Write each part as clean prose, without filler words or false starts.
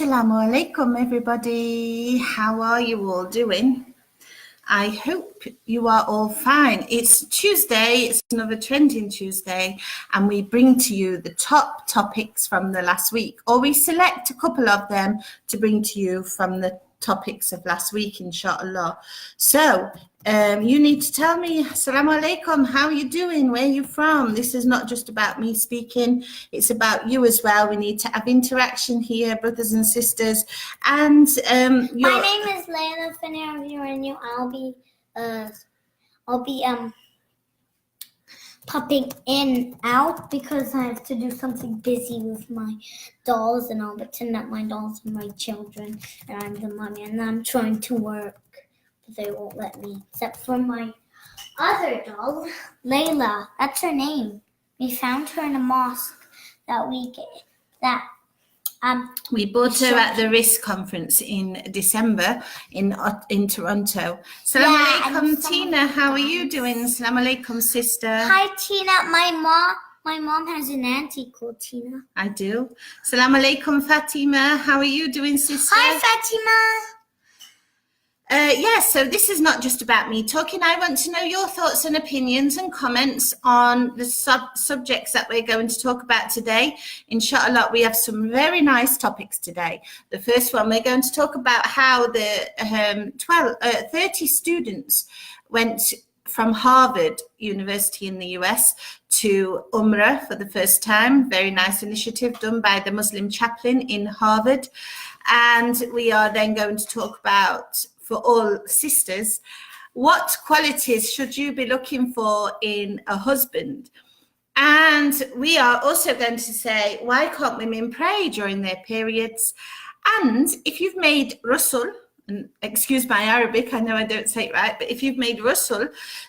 Assalamu alaikum, everybody. How are you all doing? I hope you are all fine. It's Tuesday, it's another Trending Tuesday, and we bring to you the top topics from the last week, or we select a couple of them to bring to you from the topics of last week, inshallah. So, you need to tell me, Assalamu alaikum, how are you doing? Where are you from? This is not just about me speaking, it's about you as well. We need to have interaction here, brothers and sisters. And my name is Layla Finner, and I'll be popping in out because I have to do something busy with my dolls, and I'll pretend that my dolls are my children and I'm the mommy, and I'm trying to work, but they won't let me, except for my other doll, Layla. That's her name. We found her in a mosque we bought her at the RIS conference in December in Toronto. Salaam alaikum, Tina. How are you doing? Salaam alaikum, sister. Hi, Tina. My mom has an auntie called Tina. I do. Salaam alaikum, Fatima. How are you doing, sister? Hi, Fatima. So this is not just about me talking. I want to know your thoughts and opinions and comments on the subjects that we're going to talk about today. Inshallah, we have some very nice topics today. The first one, we're going to talk about how the 30 students went from Harvard University in the US to Ummrah for the first time. Very nice initiative done by the Muslim chaplain in Harvard. And we are then going to talk about, for all sisters, what qualities should you be looking for in a husband? And we are also going to say, why can't women pray during their periods? And if you've made ghusl, and excuse my Arabic, I know I don't say it right, but if you've made ghusl,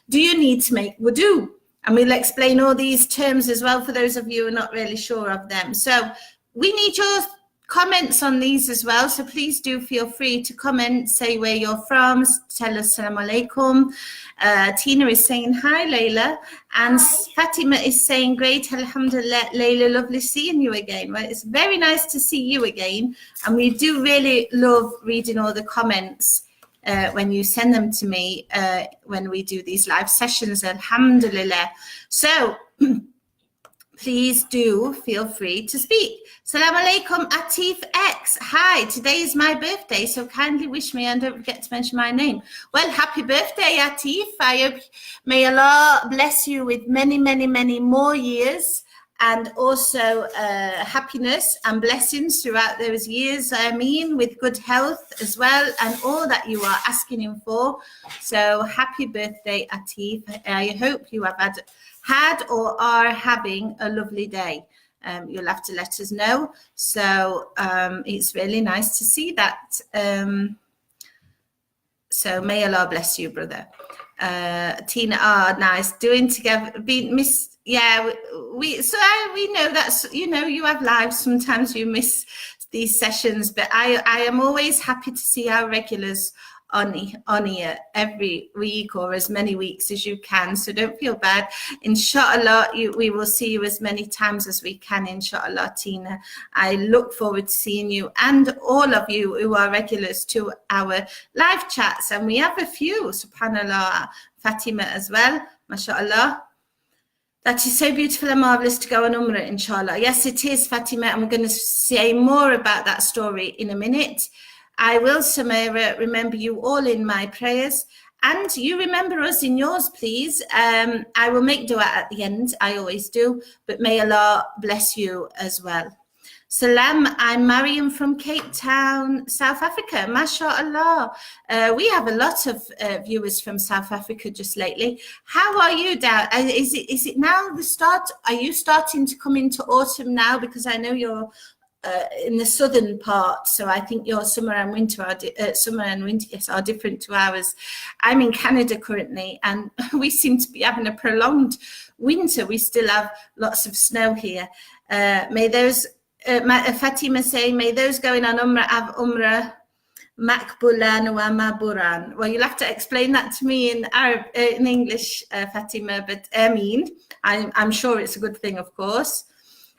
do you need to make wudu? And we'll explain all these terms as well for those of you who are not really sure of them. So we need your comments on these as well, so please do feel free to comment, say where you're from, tell us Assalamu alaikum. Tina is saying hi, Layla, and hi. Fatima is saying great, alhamdulillah, Layla, lovely seeing you again. Well, it's very nice to see you again, and we do really love reading all the comments when you send them to me when we do these live sessions, alhamdulillah. So please do feel free to speak. Salam alaikum, Atif X. Hi, today is my birthday, so kindly wish me and don't forget to mention my name. Well, happy birthday, Atif. I hope may Allah bless you with many, many, many more years, and also happiness and blessings throughout those years. I mean, with good health as well, and all that you are asking him for. So happy birthday, Atif. I hope you have had or are having a lovely day. You'll have to let us know. So it's really nice to see that. So may Allah bless you, brother. Tina, nice. Doing together, being miss. Yeah, we know that's, you have lives. Sometimes you miss these sessions, but I am always happy to see our regulars on here every week, or as many weeks as you can, so don't feel bad. Inshallah, we will see you as many times as we can, inshallah, Tina. I look forward to seeing you and all of you who are regulars to our live chats, and we have a few, subhanallah, Fatima as well, mashallah. That is so beautiful and marvelous to go on Ummrah, inshallah. Yes, it is, Fatima, and we're going to say more about that story in a minute. I will, Samira, remember you all in my prayers, and you remember us in yours, please. I will make dua at the end, I always do, but may Allah bless you as well. Salam, I'm Mariam from Cape Town, South Africa, mashallah. We have a lot of viewers from South Africa just lately. How are you, Dad? Is it now the start? Are you starting to come into autumn now? Because I know you're in the southern part, so I think your summer and winter are different to ours. I'm in Canada currently, and we seem to be having a prolonged winter. We still have lots of snow here. May those Fatima saying, may those going on Ummrah have Ummrah Makbulan wa Maburan. Well, you'll have to explain that to me in Arab, in English, Fatima, but I'm sure it's a good thing, of course.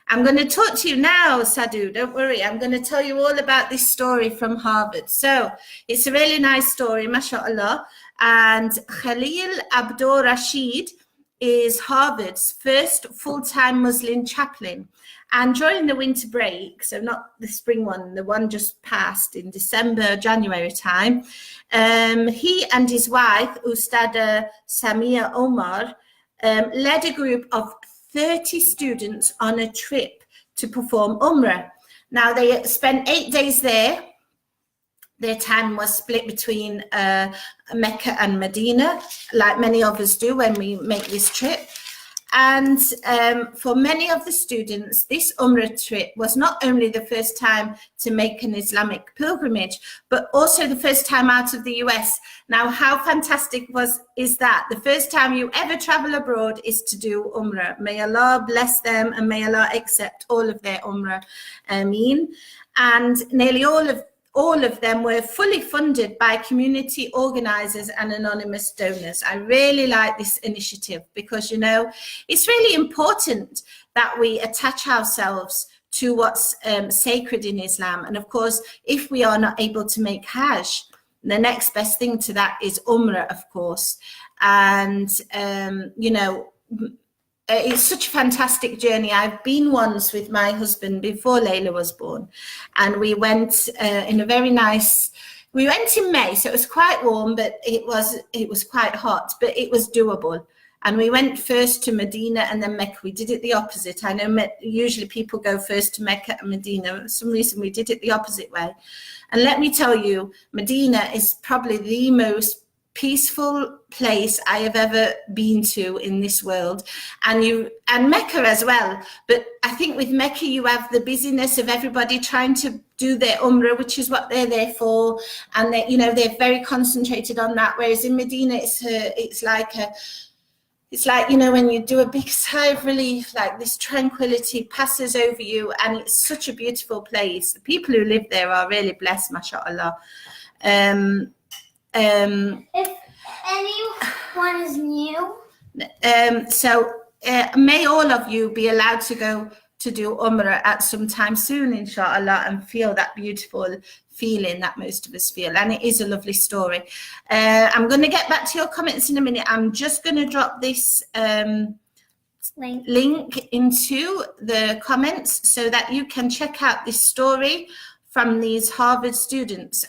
I'm going to talk to you now, Sadhu, don't worry. I'm going to tell you all about this story from Harvard. So it's a really nice story, mashallah. And Khalil Abdul Rashid is Harvard's first full-time Muslim chaplain. And during the winter break, so not the spring one, the one just passed in December, January time, he and his wife, Ustada Samia Omar, led a group of 30 students on a trip to perform Ummrah. Now, they spent 8 days there. Their time was split between Mecca and Medina, like many of us do when we make this trip. And for many of the students, this Ummrah trip was not only the first time to make an Islamic pilgrimage, but also the first time out of the US. Now, how fantastic is that? The first time you ever travel abroad is to do Ummrah. May Allah bless them and may Allah accept all of their Ummrah. Ameen. And nearly all of them were fully funded by community organizers and anonymous donors. I really like this initiative because, you know, it's really important that we attach ourselves to what's sacred in Islam. And of course, if we are not able to make Hajj, the next best thing to that is Ummrah, of course. And, you know, it's such a fantastic journey. I've been once with my husband before Layla was born, and we went in a very nice. We went in May, so it was quite warm, but it was quite hot, but it was doable. And we went first to Medina and then Mecca. We did it the opposite. I know usually people go first to Mecca and Medina. For some reason, we did it the opposite way. And let me tell you, Medina is probably the most peaceful place I have ever been to in this world, and Mecca as well. But I think with Mecca you have the busyness of everybody trying to do their Ummrah, which is what they're there for, and they, you know, they're very concentrated on that. Whereas in Medina, it's like, you know, when you do a big sigh of relief, like this tranquility passes over you, and it's such a beautiful place. The people who live there are really blessed, mashallah. If anyone is new, may all of you be allowed to go to do Ummrah at some time soon, inshallah, and feel that beautiful feeling that most of us feel. And it is a lovely story. I'm going to get back to your comments in a minute. I'm just going to drop this link into the comments so that you can check out this story from these Harvard students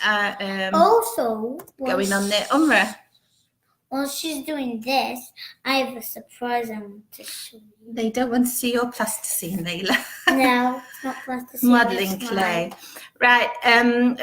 also going on their Ummrah. While she's doing this, I have a surprise I want to show you. They don't want to see your plasticine, Layla. No, it's not plasticine. Modelling clay. Right.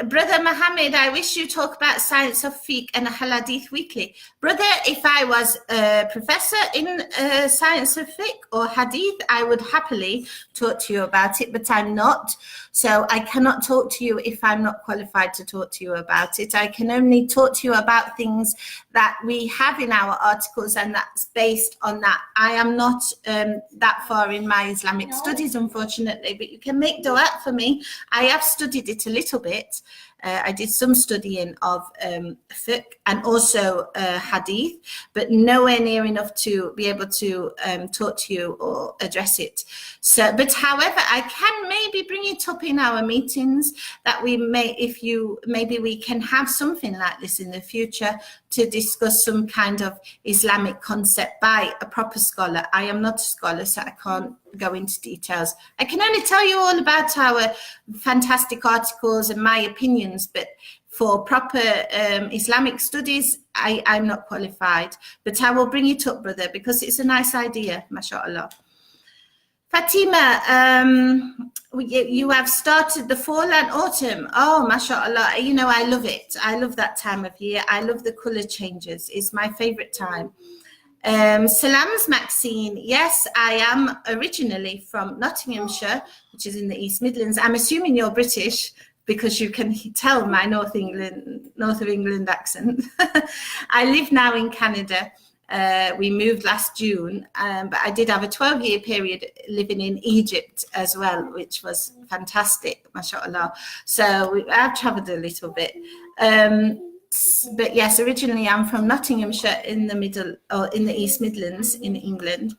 Brother Mohammed, I wish you talk about science of fiqh and hadith weekly. Brother, if I was a professor in science of fiqh or hadith, I would happily talk to you about it, but I'm not. So I cannot talk to you if I'm not qualified to talk to you about it. I can only talk to you about things that we have in our articles, and that's based on that. I am not that far in my Islamic studies, unfortunately, but you can make dua for me. I have studied it a little bit. I did some studying of fiqh and also hadith, but nowhere near enough to be able to talk to you or address it. So, but however, I can maybe bring it up in our meetings that we may, maybe we can have something like this in the future to discuss some kind of Islamic concept by a proper scholar. I am not a scholar, so I can't go into details. I can only tell you all about our fantastic articles and my opinions, but for proper Islamic studies, I'm not qualified. But I will bring it up, brother, because it's a nice idea, mashallah. Fatima, you have started the fall and autumn. Oh, mashallah. You know, I love it. I love that time of year. I love the colour changes. It's my favourite time. Salams Maxine, yes, I am originally from Nottinghamshire, which is in the East Midlands. I'm assuming you're British because you can tell my North of England accent. I live now in Canada. We moved last June, but I did have a 12-year period living in Egypt as well, which was fantastic, mashallah. So I've travelled a little bit. But yes, originally I'm from Nottinghamshire in the East Midlands in England.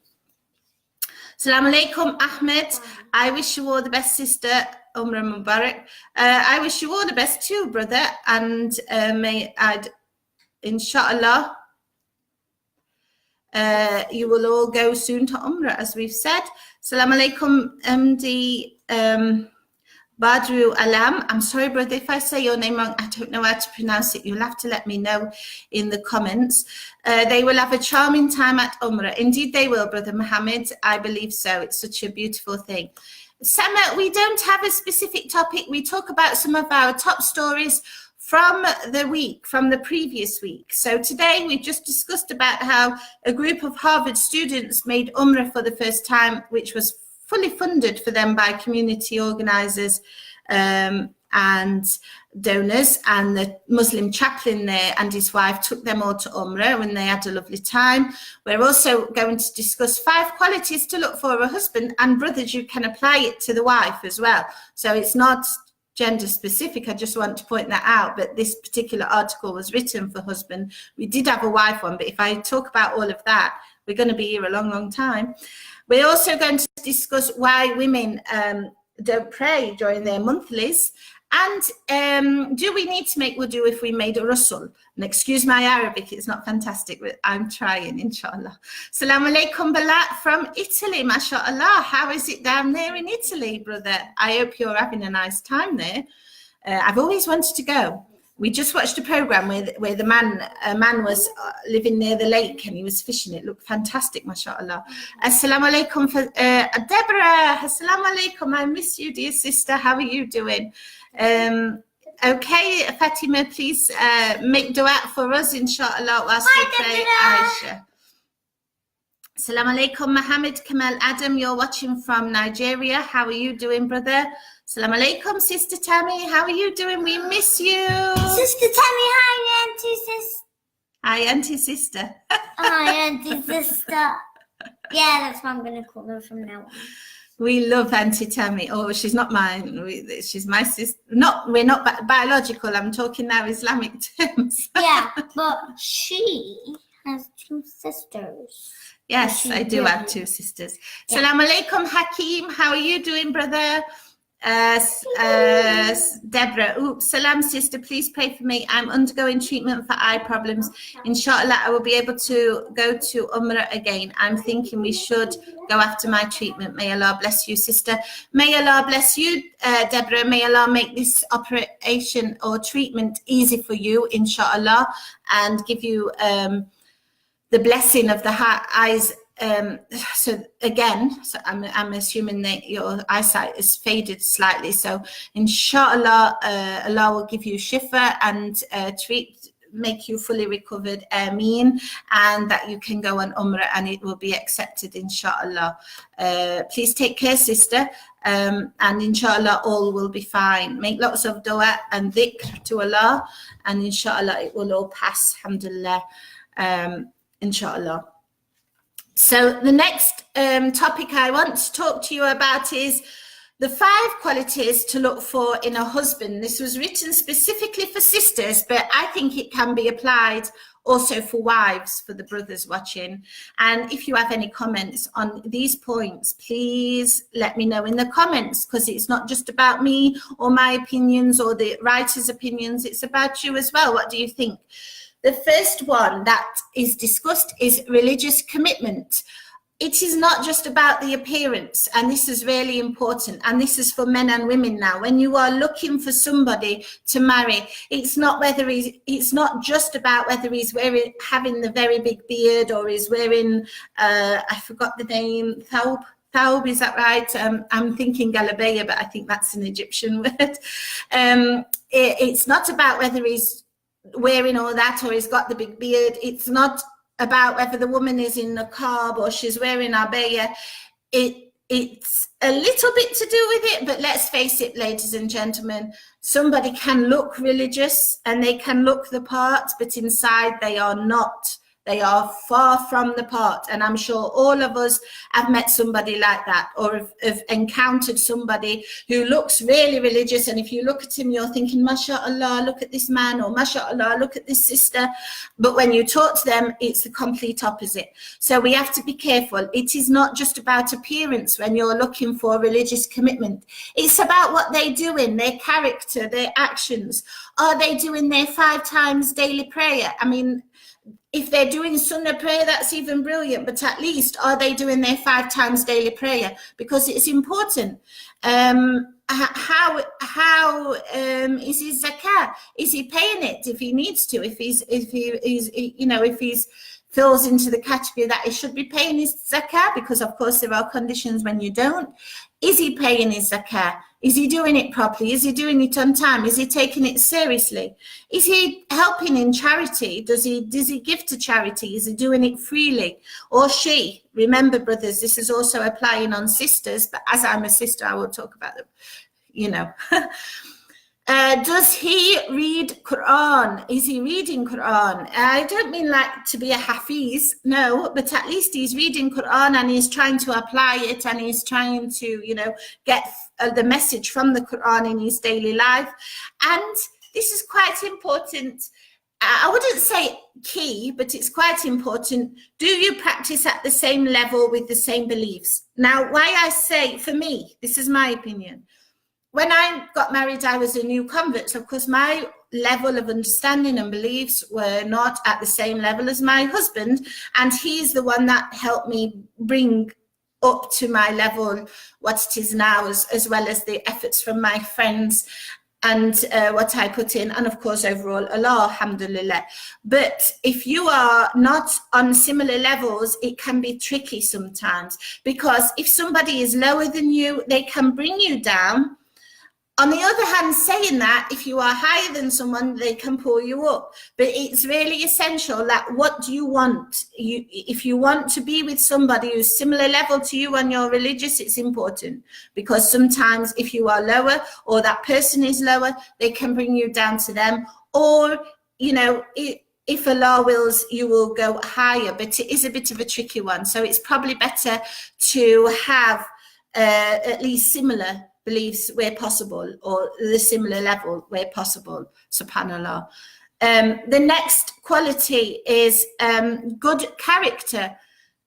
Assalamu alaikum, Ahmed. I wish you all the best, sister. Ummrah Mubarak. I wish you all the best too, brother. And may I'd, inshallah, you will all go soon to Ummrah, as we've said. Assalamu alaikum, MD Badru Alam. I'm sorry, brother, if I say your name wrong. I don't know how to pronounce it. You'll have to let me know in the comments. They will have a charming time at Ummrah. Indeed, they will, brother Mohammed. I believe so. It's such a beautiful thing. Sama, we don't have a specific topic. We talk about some of our top stories from the week, from the previous week. So today we just discussed about how a group of Harvard students made Ummrah for the first time, which was fully funded for them by community organizers and donors, and the Muslim chaplain there and his wife took them all to Ummrah when they had a lovely time. We're also going to discuss 5 qualities to look for a husband, and brothers, you can apply it to the wife as well. So it's not gender specific. I just want to point that out, but this particular article was written for husband. We did have a wife one, but if I talk about all of that, we're going to be here a long time. We're also going to discuss why women don't pray during their monthlies, and do we need to make wudu if we made a ghusl? And excuse my Arabic, it's not fantastic, but I'm trying, inshallah. Assalamu alaikum, Balat from Italy, mashallah. How is it down there in Italy, brother? I hope you're having a nice time there. I've always wanted to go. We just watched a program where a man was living near the lake and he was fishing. It looked fantastic, mashallah. Assalamu alaikum for Deborah. Assalamu alaikum. I miss you, dear sister. How are you doing? Okay, Fatima, please make dua for us, inshallah, whilst we play Aisha. Assalamu alaikum, Mohammed Kamal Adam. You're watching from Nigeria. How are you doing, brother? Assalamu alaikum, Sister Tammy. How are you doing? We miss you. Sister Tammy, hi, Auntie Sister. Hi, Auntie Sister. Hi, Auntie Sister. Yeah, that's what I'm going to call her from now on. We love Auntie Tammy. Oh, she's not mine. She's my sister. We're not biological. I'm talking now Islamic terms. Yeah, but she has 2 sisters. Yes, I do have 2 sisters. Yeah. Assalamu alaikum, Hakeem. How are you doing, brother? Deborah, salam, sister, please pray for me. I'm undergoing treatment for eye problems. Inshallah, I will be able to go to Ummrah again. I'm thinking we should go after my treatment. May Allah bless you, sister. May Allah bless you, Deborah. May Allah make this operation or treatment easy for you, inshallah, and give you the blessing of the eyes. So I'm assuming that your eyesight is faded slightly, so inshallah Allah will give you shifa and make you fully recovered, ameen, and that you can go on Ummrah and it will be accepted, inshallah. Please take care, sister, and inshallah all will be fine. Make lots of dua and dhikr to Allah, and inshallah it will all pass, alhamdulillah, inshallah. So the next topic I want to talk to you about is the 5 qualities to look for in a husband. This was written specifically for sisters, but I think it can be applied also for wives, for the brothers watching. And if you have any comments on these points, please let me know in the comments, because it's not just about me or my opinions or the writer's opinions, it's about you as well. What do you think? The first one that is discussed is religious commitment. It is not just about the appearance, and this is really important, and this is for men and women now. When you are looking for somebody to marry, it's not just about whether he's having the very big beard or he's wearing I forgot the name, thawb, is that right? I'm thinking galabeya, but I think that's an Egyptian word. It's not about whether he's wearing all that or he's got the big beard. It's not about whether the woman is in the niqab or she's wearing abaya. It's a little bit to do with it, but let's face it, ladies and gentlemen, somebody can look religious and they can look the part, but inside they are not They are far from the part. And I'm sure all of us have met somebody like that, or have encountered somebody who looks really religious. And if you look at him, you're thinking, MashaAllah, look at this man, or MashaAllah, look at this sister. But when you talk to them, it's the complete opposite. So we have to be careful. It is not just about appearance when you're looking for religious commitment. It's about what they do in their character, their actions. Are they doing their 5 times daily prayer? I mean, if they're doing Sunnah prayer, that's even brilliant. But at least, are they doing their 5 times daily prayer? Because it's important. How is his zakah? Is he paying it if he needs to? If he's falls into the category that he should be paying his zakah, because of course there are conditions when you don't. Is he paying his zakah? Is he doing it properly? Is he doing it on time? Is he taking it seriously? Is he helping in charity? Does he give to charity? Is he doing it freely? Or she? Remember, brothers, this is also applying on sisters, but as I'm a sister, I will talk about them, does he read Quran? Is he reading Quran? I don't mean like to be a hafiz, no, but at least he's reading Quran and he's trying to apply it, and he's trying to, get the message from the Quran in his daily life. And this is quite important. I wouldn't say key, but it's quite important. Do you practice at the same level with the same beliefs? Now, why I say, for me, this is my opinion. When I got married, I was a new convert. So, of course, my level of understanding and beliefs were not at the same level as my husband. And he's the one that helped me bring up to my level what it is now, as well as the efforts from my friends and what I put in. And, of course, overall, Allah, alhamdulillah. But if you are not on similar levels, it can be tricky sometimes. Because if somebody is lower than you, they can bring you down. On the other hand, saying that, if you are higher than someone, they can pull you up. But it's really essential that what do you want? If you want to be with somebody who's similar level to you and you're religious, it's important. Because sometimes if you are lower or that person is lower, they can bring you down to them. Or, if Allah wills, you will go higher. But it is a bit of a tricky one. So it's probably better to have at least similar beliefs where possible, or the similar level where possible, subhanallah. The next quality is good character.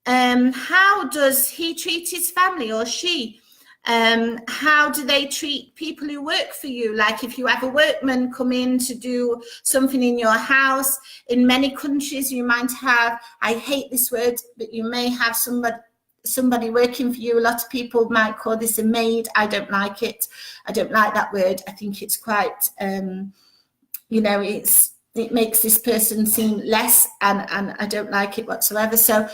How does he treat his family, or she? How do they treat people who work for you? Like if you have a workman come in to do something in your house, in many countries you might have, I hate this word, but you may have somebody working for you. A lot of people might call this a maid. I don't like it. I don't like that word. I think it's quite, it makes this person seem less, and I don't like it whatsoever. So,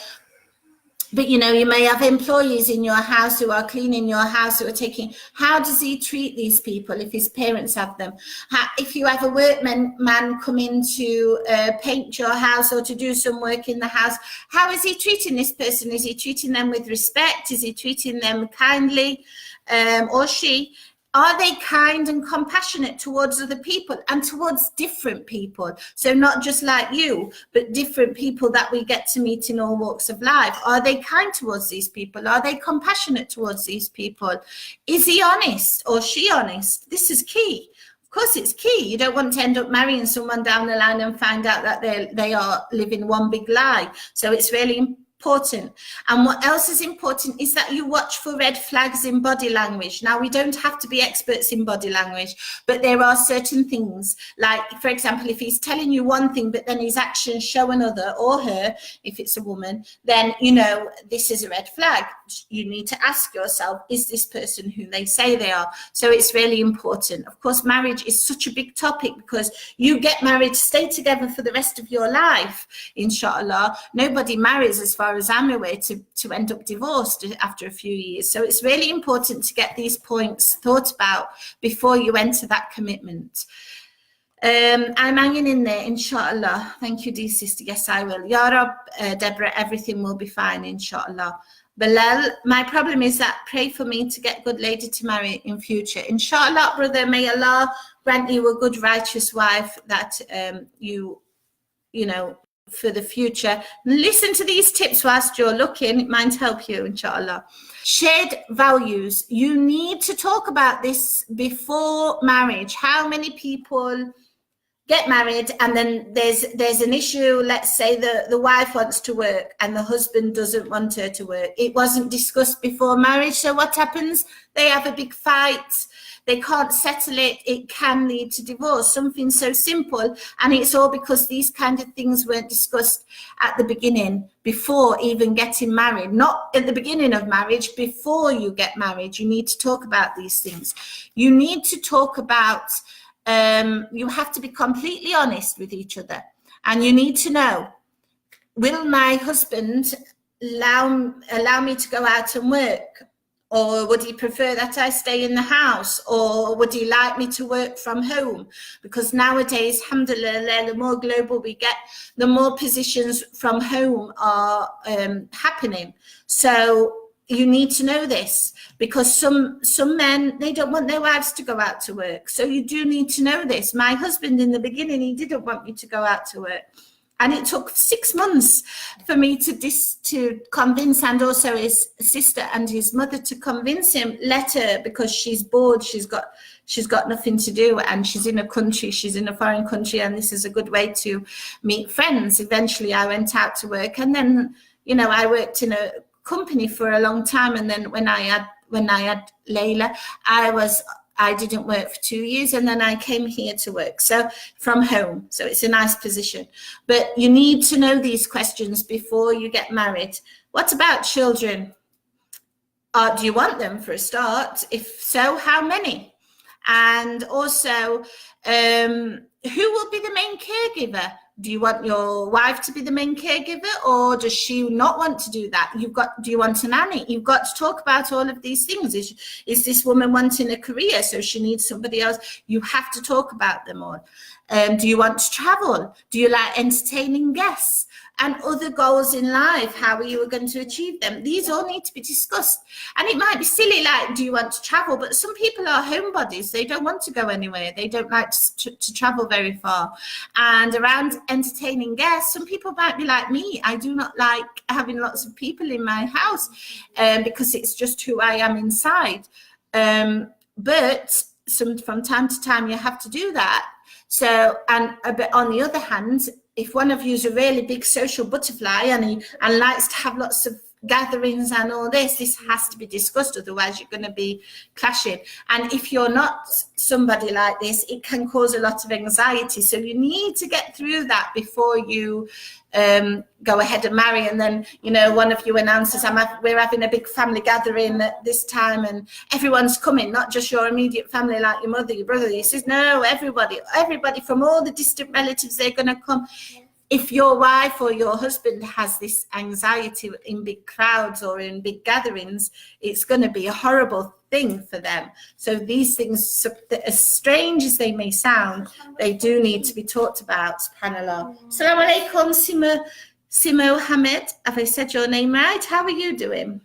but you may have employees in your house who are cleaning your house, who are taking. How does he treat these people if his parents have them? If you have a workman come in to paint your house or to do some work in the house, how is he treating this person? Is he treating them with respect? Is he treating them kindly? Or she? Are they kind and compassionate towards other people and towards different people? So not just like you, but different people that we get to meet in all walks of life. Are they kind towards these people? Are they compassionate towards these people? Is he honest or she honest? This is key. Of course, it's key. You don't want to end up marrying someone down the line and find out that they are living one big lie. So it's really important. And what else is important is that you watch for red flags in body language. Now, we don't have to be experts in body language, but there are certain things, like, for example, if he's telling you one thing, but then his actions show another, or her, if it's a woman, then, this is a red flag. You need to ask yourself, is this person who they say they are? So it's really important. Of course, marriage is such a big topic because you get married to stay together for the rest of your life, inshallah. Nobody marries, as far as I'm aware, to end up divorced after a few years. So it's really important to get these points thought about before you enter that commitment. I'm hanging in there, inshallah. Thank you, dear sister. Yes, I will. Ya Rab, Deborah, everything will be fine, inshallah. Bilal, my problem is that pray for me to get a good lady to marry in future. Inshallah, brother, may Allah grant you a good, righteous wife that you know, for the future. Listen to these tips whilst you're looking. It might help you, inshallah. Shared values. You need to talk about this before marriage. How many people get married and then there's an issue? Let's say the wife wants to work and the husband doesn't want her to work. It wasn't discussed before marriage, so what happens? They have a big fight. They can't settle it. It can lead to divorce. Something so simple, and it's all because these kind of things weren't discussed at the beginning, before even getting married. Not at the beginning of marriage, before you get married. You need to talk about these things. You need to talk about, you have to be completely honest with each other, and you need to know, will my husband allow me to go out and work? Or would he prefer that I stay in the house? Or would he like me to work from home? Because nowadays, alhamdulillah, the more global we get, the more positions from home are happening. So you need to know this, because some men, they don't want their wives to go out to work. So you do need to know this. My husband in the beginning, he didn't want me to go out to work. And it took 6 months for me to convince, and also his sister and his mother, to convince him, let her, because she's bored, she's got nothing to do, and she's in a foreign country, and this is a good way to meet friends. Eventually I went out to work, and then, you know, I worked in a company for a long time, and then when I had Layla, I didn't work for 2 years, and then I came here to work, so from home. So it's a nice position. But you need to know these questions before you get married. What about children? Do you want them, for a start? If so, how many? And also, who will be the main caregiver? Do you want your wife to be the main caregiver, or does she not want to do that? Do you want a nanny? You've got to talk about all of these things. Is this woman wanting a career, so she needs somebody else? You have to talk about them all. Do you want to travel? Do you like entertaining guests? And other goals in life, how are you going to achieve them? These all need to be discussed. And it might be silly, like, do you want to travel? But some people are homebodies. They don't want to go anywhere. They don't like to travel very far. And around entertaining guests, some people might be like me. I do not like having lots of people in my house because it's just who I am inside. But from time to time, you have to do that. So, but on the other hand, if one of you is a really big social butterfly and likes to have lots of gatherings and all this has to be discussed, otherwise you're going to be clashing. And if you're not somebody like this, it can cause a lot of anxiety. So you need to get through that before you go ahead and marry. And then, you know, one of you announces, we're having a big family gathering at this time and everyone's coming, not just your immediate family like your mother, your brother. He says, no, everybody from all the distant relatives, they're going to come. If your wife or your husband has this anxiety in big crowds or in big gatherings, it's going to be a horrible thing for them. So these things, as strange as they may sound, they do need to be talked about, subhanAllah. Assalamu alaikum, Simo Hamid. Have I said your name right? How are you doing?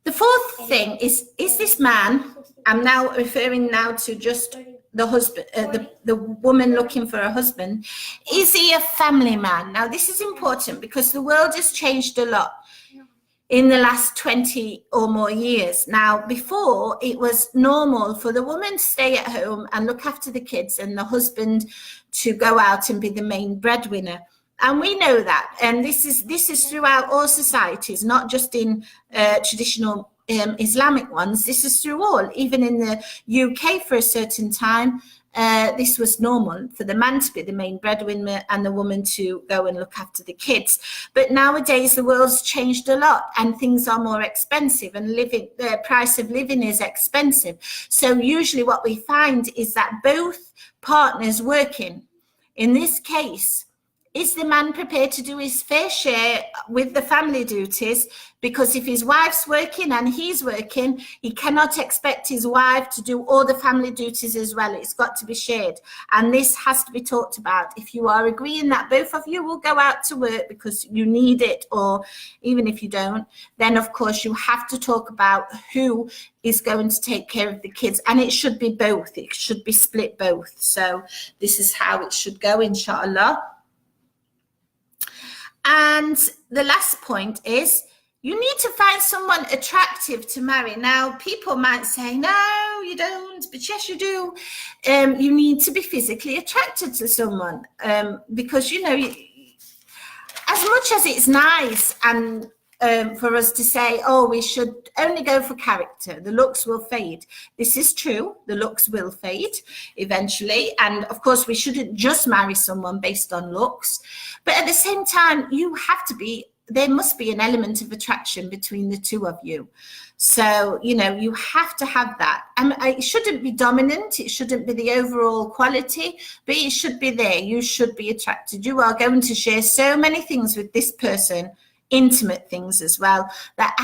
The fourth thing is this man, I'm now referring now to just the husband, the woman looking for a husband, is he a family man? Now, this is important because the world has changed a lot in the last 20 or more years. Now, before, it was normal for the woman to stay at home and look after the kids and the husband to go out and be the main breadwinner. And we know that. And this is throughout all societies, not just in traditional Islamic ones. This is through all. Even in the UK for a certain time, this was normal for the man to be the main breadwinner and the woman to go and look after the kids. But nowadays the world's changed a lot and things are more expensive and the price of living is expensive. So usually what we find is that both partners working. In this case, is the man prepared to do his fair share with the family duties? Because if his wife's working and he's working, he cannot expect his wife to do all the family duties as well. It's got to be shared. And this has to be talked about. If you are agreeing that both of you will go out to work because you need it, or even if you don't, then of course you have to talk about who is going to take care of the kids. And it should be both. It should be split both. So this is how it should go, inshallah. And the last point is you need to find someone attractive to marry. Now, people might say, no, you don't, but yes, you do. You need to be physically attracted to someone because, you know, as much as it's nice and for us to say, oh, we should only go for character, the looks will fade. This is true. The looks will fade eventually. And of course, we shouldn't just marry someone based on looks. But at the same time, there must be an element of attraction between the two of you. So, you know, you have to have that. And it shouldn't be dominant. It shouldn't be the overall quality, but it should be there. You should be attracted. You are going to share so many things with this person, intimate things as well, that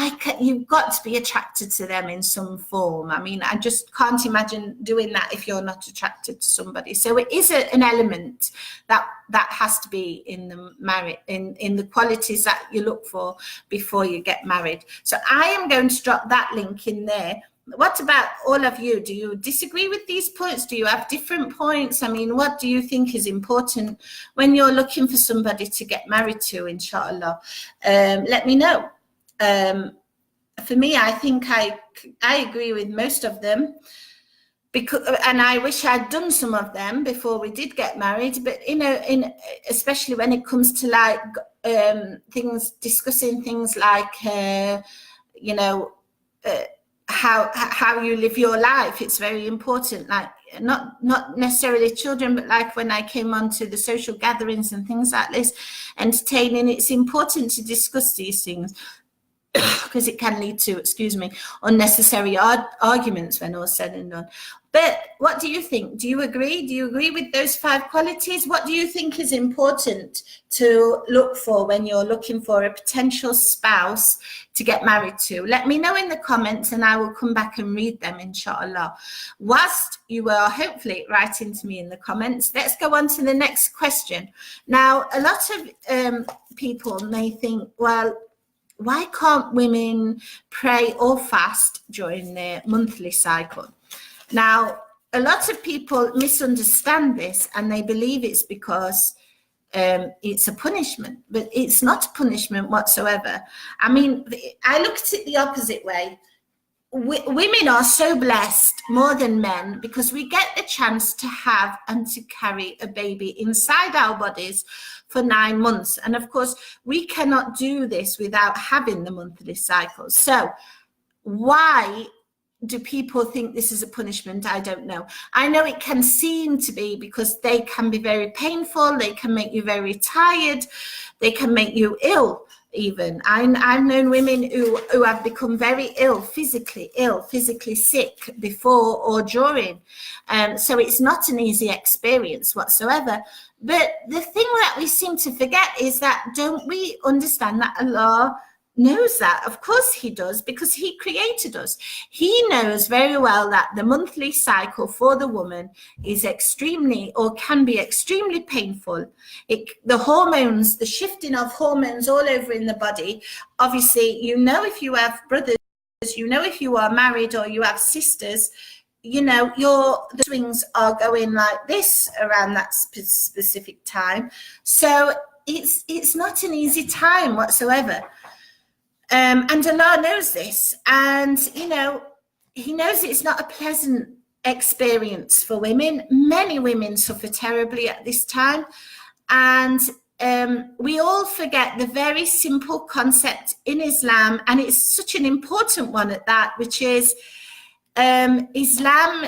you've got to be attracted to them in some form. I mean, I just can't imagine doing that if you're not attracted to somebody. So it is an element that has to be in the marriage, in the qualities that you look for before you get married. So I am going to drop that link in there. What about all of you? Do you disagree with these points? Do you have different points? I mean, what do you think is important when you're looking for somebody to get married to, inshallah? Let me know. For me, I think I agree with most of them, and I wish I'd done some of them before we did get married. But, you know, especially when it comes to like discussing things like, you know, how you live your life. It's very important, like not necessarily children, but like when I came onto the social gatherings and things like this, entertaining, it's important to discuss these things because it can lead to, unnecessary arguments when all's said and done. But what do you think? Do you agree? Do you agree with those 5 qualities? What do you think is important to look for when you're looking for a potential spouse to get married to? Let me know in the comments and I will come back and read them, inshallah. Whilst you are hopefully writing to me in the comments, let's go on to the next question. Now, a lot of people may think, well, why can't women pray or fast during their monthly cycle? Now, a lot of people misunderstand this and they believe it's because it's a punishment, but it's not a punishment whatsoever. I mean, I look at it the opposite way. Women are so blessed more than men because we get the chance to have and to carry a baby inside our bodies for 9 months. And of course, we cannot do this without having the monthly cycle. So why do people think this is a punishment? I don't know. I know it can seem to be because they can be very painful. They can make you very tired. They can make you ill even. I've known women who have become very ill, physically sick before or during. So it's not an easy experience whatsoever. But the thing that we seem to forget is that, don't we understand that Allah knows that? Of course he does, because he created us. He knows very well that the monthly cycle for the woman is extremely, or can be extremely painful. The hormones, the shifting of hormones all over in the body, obviously, you know, if you have brothers, you know, if you are married or you have sisters, you know, the swings are going like this around that specific time. So it's not an easy time whatsoever. And Allah knows this, and you know, he knows it's not a pleasant experience for women. Many women suffer terribly at this time, and we all forget the very simple concept in Islam, and it's such an important one at that, which is Islam.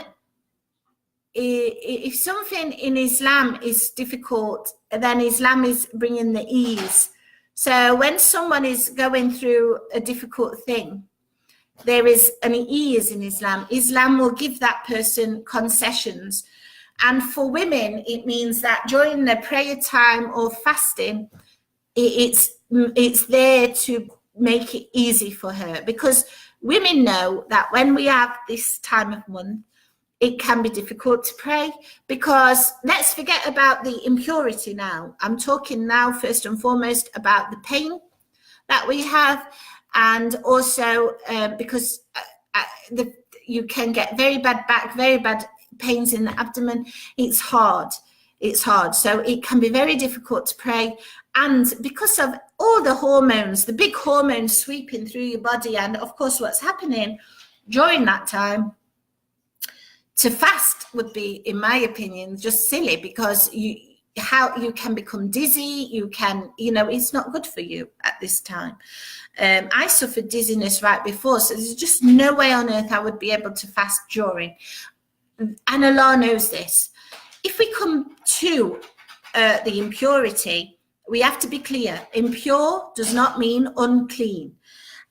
If something in Islam is difficult, then Islam is bringing the ease. So when someone is going through a difficult thing, there is an ease in Islam. Islam will give that person concessions. And for women, it means that during the prayer time or fasting, it's there to make it easy for her. Because women know that when we have this time of month, it can be difficult to pray, because let's forget about the impurity now. I'm talking now first and foremost about the pain that we have, and also because you can get very bad back, very bad pains in the abdomen. It's hard. So it can be very difficult to pray. And because of all the hormones, the big hormones sweeping through your body, and of course what's happening during that time, to fast would be, in my opinion, just silly, because you can become dizzy, it's not good for you at this time. I suffered dizziness right before, so there's just no way on earth I would be able to fast during. And Allah knows this. If we come to the impurity, we have to be clear. Impure does not mean unclean.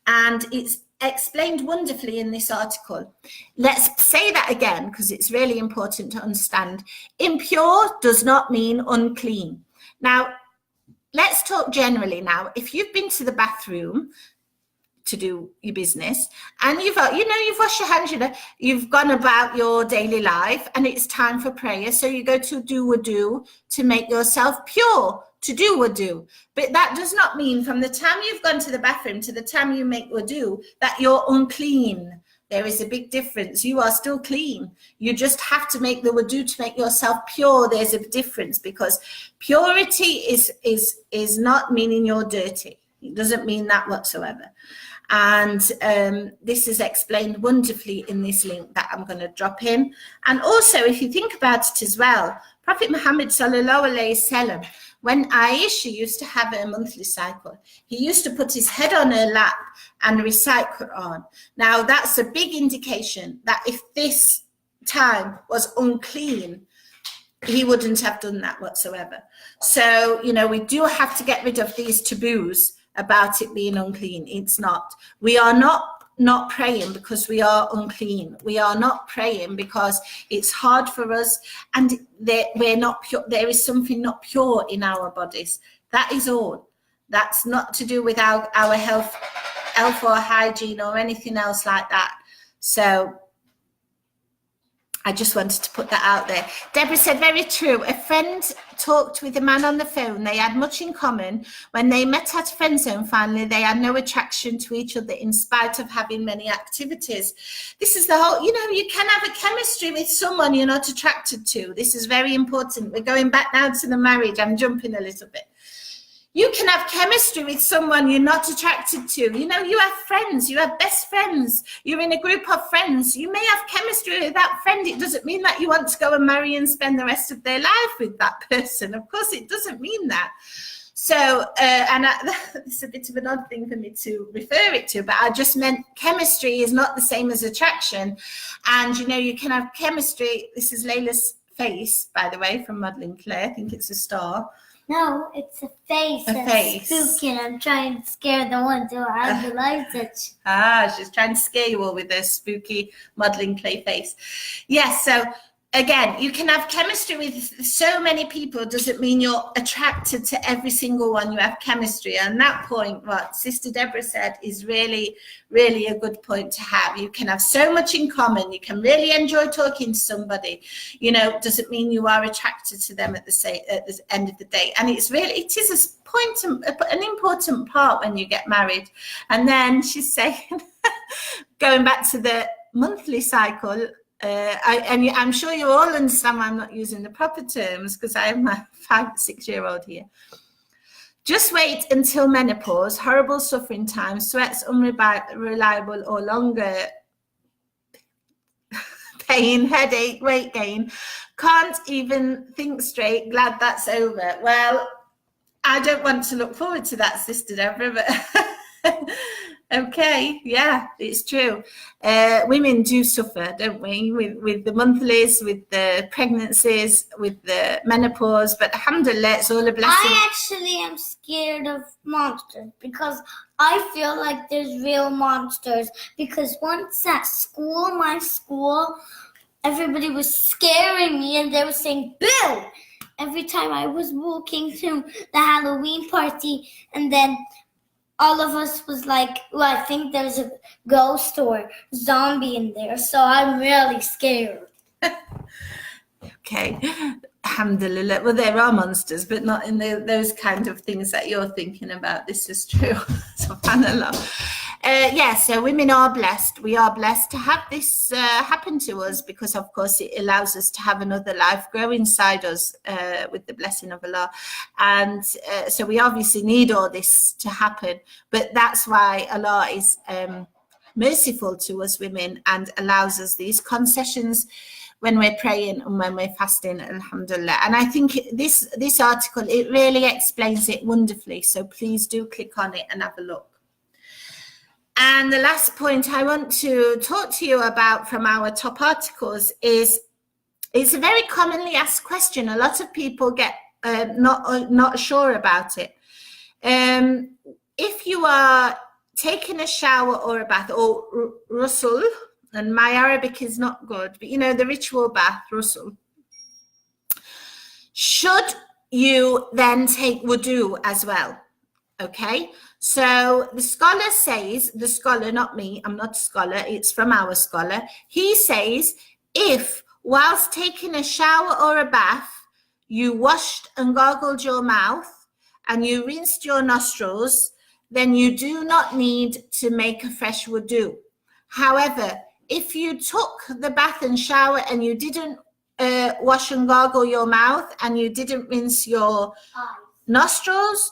And it's explained wonderfully in this article. Let's say that again, because it's really important to understand. Impure does not mean unclean. Now, let's talk generally now. If you've been to the bathroom to do your business, and you've washed your hands, you've gone about your daily life, and it's time for prayer, so you go to do wudu to make yourself pure, to do wudu. But that does not mean from the time you've gone to the bathroom to the time you make wudu that you're unclean. There is a big difference. You are still clean. You just have to make the wudu to make yourself pure. There's a difference, because purity is not meaning you're dirty. It doesn't mean that whatsoever. And this is explained wonderfully in this link that I'm going to drop in. And also, if you think about it as well, Prophet Muhammad sallallahu alaihi wasallam, when Aisha used to have her monthly cycle, he used to put his head on her lap and recite Quran. Now, that's a big indication that if this time was unclean, he wouldn't have done that whatsoever. So, we do have to get rid of these taboos about it being unclean. It's not. We are not praying because we are unclean. We are not praying because it's hard for us, and we're not pure. There is something not pure in our bodies. That is all. That's not to do with our health or hygiene or anything else like that. So I just wanted to put that out there. Deborah said, very true. A friend talked with a man on the phone. They had much in common. When they met at friend zone, finally, they had no attraction to each other in spite of having many activities. This is the whole, you can have a chemistry with someone you're not attracted to. This is very important. We're going back now to the marriage. I'm jumping a little bit. You can have chemistry with someone you're not attracted to. You have friends, you have best friends, you're in a group of friends. You may have chemistry with that friend. It doesn't mean that you want to go and marry and spend the rest of their life with that person. Of course, it doesn't mean that. So, it's a bit of an odd thing for me to refer it to, but I just meant chemistry is not the same as attraction. And, you can have chemistry. This is Layla's face, by the way, from Modeling Clay. I think it's a star. No, it's a face. That's spooky, and I'm trying to scare the ones who have the lights it. She's trying to scare you all with her spooky Modeling Clay face. Yes, so again, you can have chemistry with so many people. Doesn't mean you're attracted to every single one you have chemistry. And that point, what Sister Deborah said, is really, really a good point to have. You can have so much in common. You can really enjoy talking to somebody. Doesn't mean you are attracted to them at the end of the day. And it is an important part when you get married. And then she's saying, going back to the monthly cycle, I'm sure you all understand why I'm not using the proper terms, because I have my 5-6-year-old here. Just wait until menopause, horrible suffering time, sweats unreliable or longer, pain, headache, weight gain, can't even think straight, glad that's over. Well, I don't want to look forward to that, Sister Deborah, but okay, yeah, it's true. Women do suffer, don't we, with the monthlies, with the pregnancies, with the menopause, but alhamdulillah, it's all a blessing. I actually am scared of monsters, because I feel like there's real monsters, because once at my school, everybody was scaring me, and they were saying, "Bill!" every time I was walking to the Halloween party, and then all of us was like, well, I think there's a ghost or zombie in there, so I'm really scared. Okay, alhamdulillah. Well, there are monsters, but not in those kind of things that you're thinking about. This is true. SubhanAllah. So women are blessed. We are blessed to have this happen to us because, of course, it allows us to have another life grow inside us with the blessing of Allah. And so we obviously need all this to happen. But that's why Allah is merciful to us women and allows us these concessions when we're praying and when we're fasting, alhamdulillah. And I think this article, it really explains it wonderfully. So please do click on it and have a look. And the last point I want to talk to you about from our top articles is it's a very commonly asked question. A lot of people get not sure about it. If you are taking a shower or a bath, or ghusl, and my Arabic is not good, but you know, the ritual bath, ghusl, should you then take wudu as well? Okay, so the scholar says, the scholar, not me, I'm not a scholar, it's from our scholar. He says, if whilst taking a shower or a bath, you washed and gargled your mouth and you rinsed your nostrils, then you do not need to make a fresh wudu. However, if you took the bath and shower and you didn't wash and gargle your mouth and you didn't rinse your nostrils,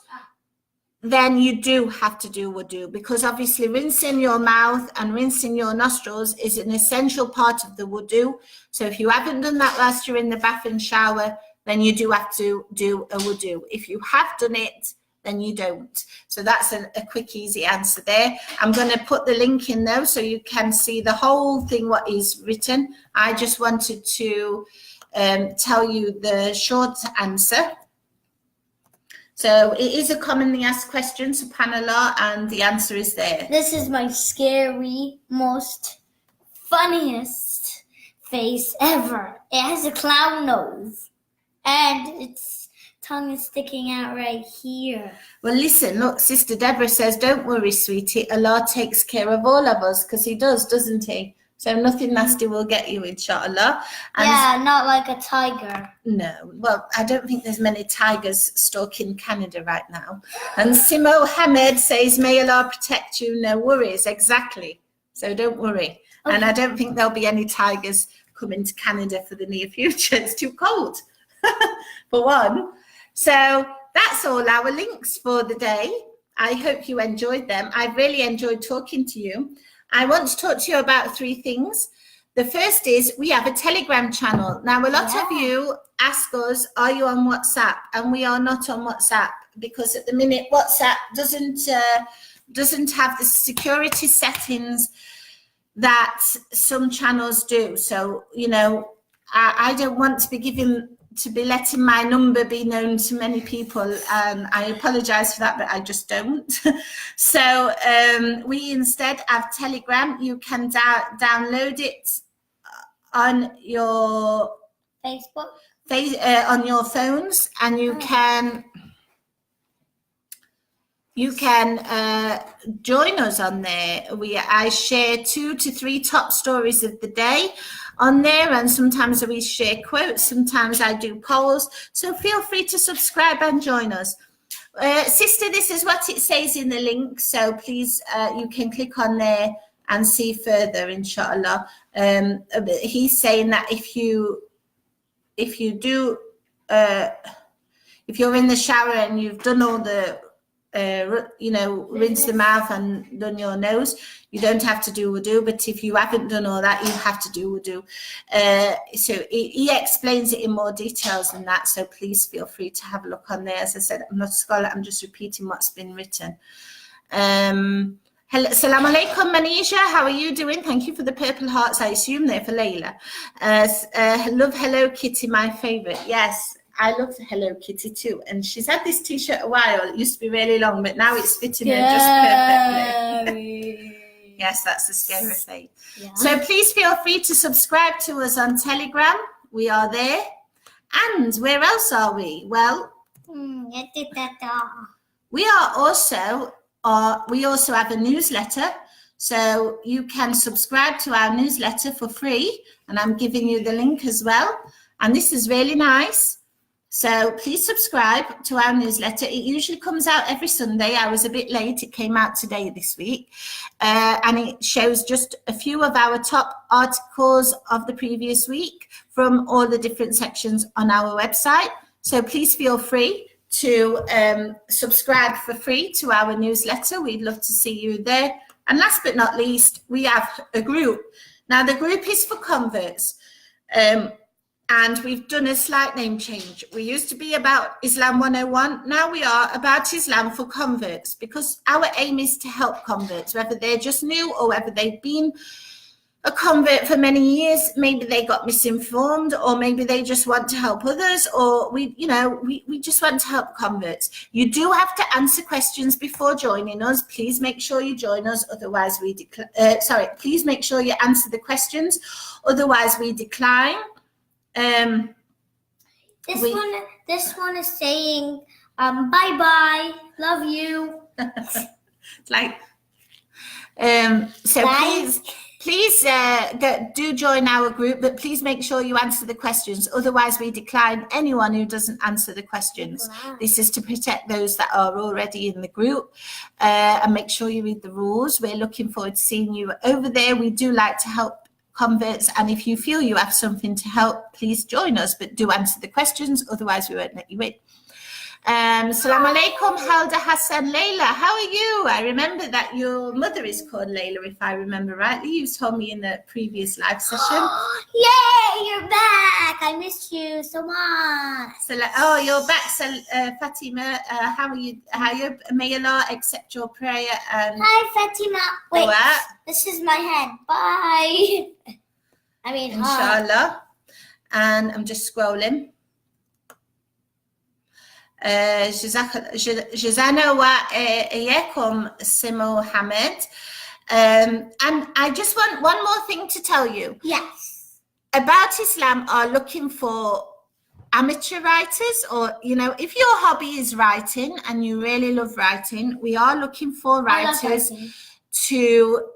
then you do have to do wudu, because obviously rinsing your mouth and rinsing your nostrils is an essential part of the wudu. So if you haven't done that whilst you're in the bath and shower, then you do have to do a wudu. If you have done it, then you don't. So that's a quick, easy answer there. I'm going to put the link in though, so you can see the whole thing, what is written. I just wanted to tell you the short answer. So it is a commonly asked question, subhanAllah, and the answer is there. This is my scary, most funniest face ever. It has a clown nose, and its tongue is sticking out right here. Well, listen, look, Sister Deborah says, don't worry, sweetie. Allah takes care of all of us, because he does, doesn't he? So nothing nasty will get you, inshallah. And yeah, not like a tiger. No, well, I don't think there's many tigers stalking Canada right now. And Simo Hamed says, may Allah protect you, no worries. Exactly. So don't worry. Okay. And I don't think there'll be any tigers coming to Canada for the near future. It's too cold, for one. So that's all our links for the day. I hope you enjoyed them. I've really enjoyed talking to you. I want to talk to you about 3 things. The first is we have a Telegram channel. Now, a lot of you ask us, are you on WhatsApp? And we are not on WhatsApp, because at the minute WhatsApp doesn't have the security settings that some channels do. So, you know, I don't want to be letting my number be known to many people. I apologize for that, but I just don't. So we instead have Telegram. You can download it on your Facebook, on your phones, and you can join us on there. I share 2 to 3 top stories of the day on there, and sometimes we share quotes, sometimes I do polls. So feel free to subscribe and join us. Sister, this is what it says in the link, so please you can click on there and see further, inshallah. He's saying that if you're in the shower and you've done all the rinse the mouth and done your nose, you don't have to do wudu. But if you haven't done all that, you have to do wudu. So he explains it in more details than that. So please feel free to have a look on there. As I said, I'm not a scholar. I'm just repeating what's been written. Hello, Assalamu alaikum, Manisha. How are you doing? Thank you for the purple hearts. I assume they're for Layla. Love Hello Kitty, my favorite. Yes. I love Hello Kitty too, and she's had this t-shirt a while. It used to be really long, but now it's fitting her just perfectly. Yes, that's the scary thing. Yeah. So please feel free to subscribe to us on Telegram. We are there. And where else are we? Well, we also have a newsletter. So you can subscribe to our newsletter for free, and I'm giving you the link as well. And this is really nice. So please subscribe to our newsletter. It usually comes out every Sunday. I was a bit late. It came out today this week. And it shows just a few of our top articles of the previous week from all the different sections on our website. So please feel free to subscribe for free to our newsletter. We'd love to see you there. And last but not least, we have a group. Now, the group is for converts. And we've done a slight name change. We used to be about Islam 101. Now we are about Islam for converts, because our aim is to help converts, whether they're just new or whether they've been a convert for many years. Maybe they got misinformed, or maybe they just want to help others, or we just want to help converts. You do have to answer questions before joining us. Please make sure you join us, otherwise we please make sure you answer the questions, otherwise we decline. This one is saying bye bye, love you. It's like so bye. Please do join our group, but please make sure you answer the questions, otherwise we decline anyone who doesn't answer the questions. Wow. This is to protect those that are already in the group, and make sure you read the rules. We're looking forward to seeing you over there. We do like to help converts, and if you feel you have something to help, please join us, but do answer the questions, otherwise we won't let you in. Assalamu alaikum, Halda Hassan Layla. How are you? I remember that your mother is called Layla, if I remember rightly. You told me in the previous live session. Yay, you're back. I missed you so much. So, you're back. So, Fatima, how are you? May Allah accept your prayer. Hi, Fatima. Wait, this is my head. Bye. Inshallah. And I'm just scrolling. Jazana wa iyakum, Simo Hamid. And I just want one more thing to tell you. Yes. About Islam are looking for amateur writers, or, if your hobby is writing and you really love writing, we are looking for writers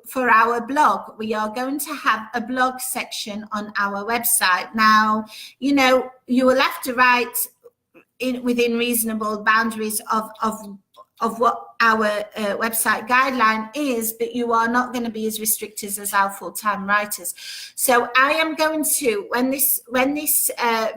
for our blog. We are going to have a blog section on our website. Now, you will have to write within reasonable boundaries of what our website guideline is, but you are not going to be as restricted as our full-time writers. So I am going to, when this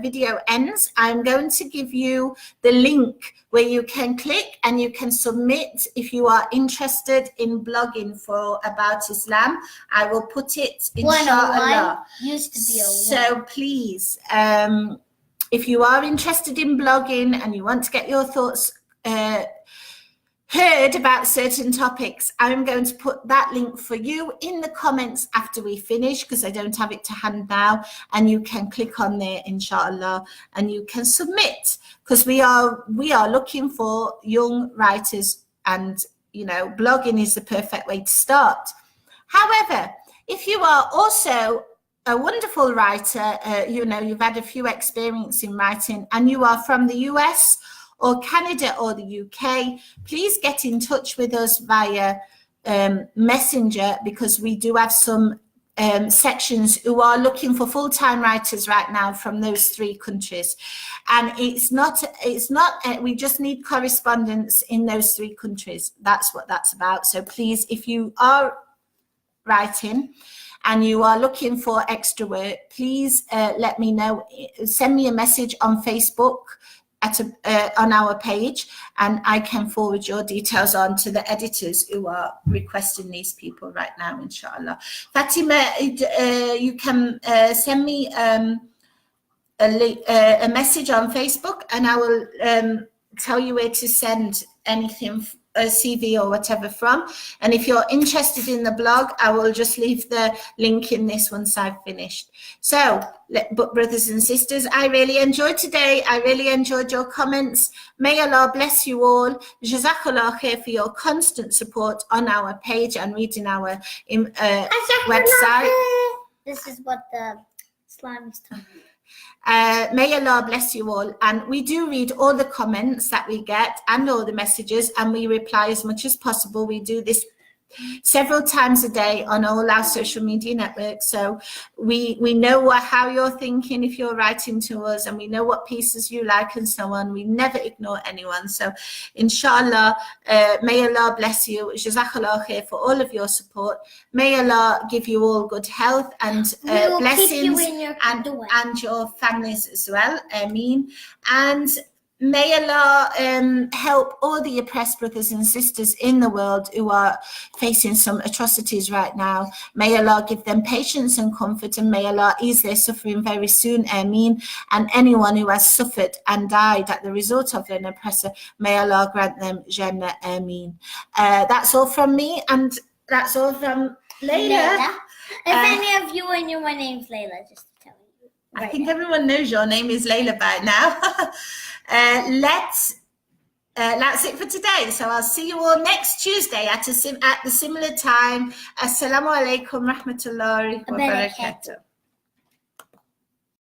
video ends, I'm going to give you the link where you can click and you can submit if you are interested in blogging for About Islam. I will put it, inshallah. Used to be a so please, if you are interested in blogging and you want to get your thoughts heard about certain topics, I'm going to put that link for you in the comments after we finish, because I don't have it to hand now, and you can click on there, inshallah, and you can submit, because we are looking for young writers, and blogging is the perfect way to start. However, if you are also a wonderful writer, you've had a few experience in writing, and you are from the US or Canada or the UK, please get in touch with us via Messenger, because we do have some sections who are looking for full-time writers right now from those 3 countries. And it's not we just need correspondence in those 3 countries. That's what that's about. So please, if you are writing and you are looking for extra work, please let me know. Send me a message on Facebook on our page, and I can forward your details on to the editors who are requesting these people right now, inshallah. Fatima, you can send me a message on Facebook, and I will tell you where to send anything, a CV or whatever from. And if you're interested in the blog, I will just leave the link in this once I've finished. So, but brothers and sisters, I really enjoyed today. I really enjoyed your comments. May Allah bless you all. Jazakallah khair for your constant support on our page and reading our website. This is what the slime is talking about. May Allah bless you all, and we do read all the comments that we get and all the messages, and we reply as much as possible. We do this several times a day on all our social media networks. So we know how you're thinking if you're writing to us, and we know what pieces you like and so on. We never ignore anyone. So inshallah, may Allah bless you. Jazakallah khair for all of your support. May Allah give you all good health and blessings and your families as well. Ameen. And may Allah help all the oppressed brothers and sisters in the world who are facing some atrocities right now. May Allah give them patience and comfort, and may Allah ease their suffering very soon. Ameen. And anyone who has suffered and died at the result of an oppressor, may Allah grant them Jannah. Ameen. That's all from me, and that's all from Layla. If any of you and my name's Layla, just to tell you. I think everyone knows your name is Layla by now. That's it for today. So I'll see you all next Tuesday at the similar time. Assalamu alaikum rahmatullahi wa barakatuh.